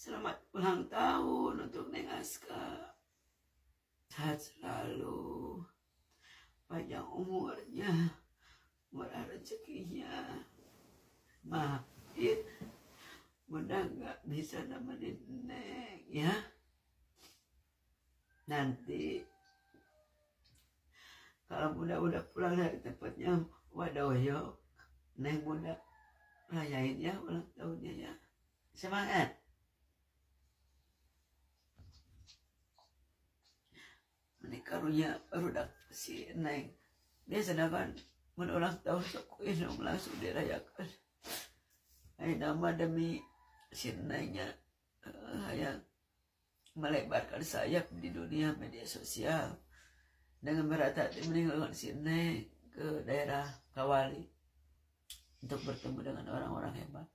Selamat ulang tahun untuk Neng Aska. Sehat selalu, panjang umurnya, murah rezekinya. Maafin Bunda gak bisa nemenin Neng ya. Nanti kalau Bunda udah pulang dari tempatnya Wadoyo, Neng Bunda rayain ya ulang tahunnya ya. Semangat. Menikarunya baru si Neng. Dia sedangkan ulang tahun sokuin langsung dirayakan. Ay nama demi si Nengnya yang melebarkan sayap di dunia media sosial dengan berat hati meninggalkan si Neng ke daerah Kawali untuk bertemu dengan orang-orang hebat.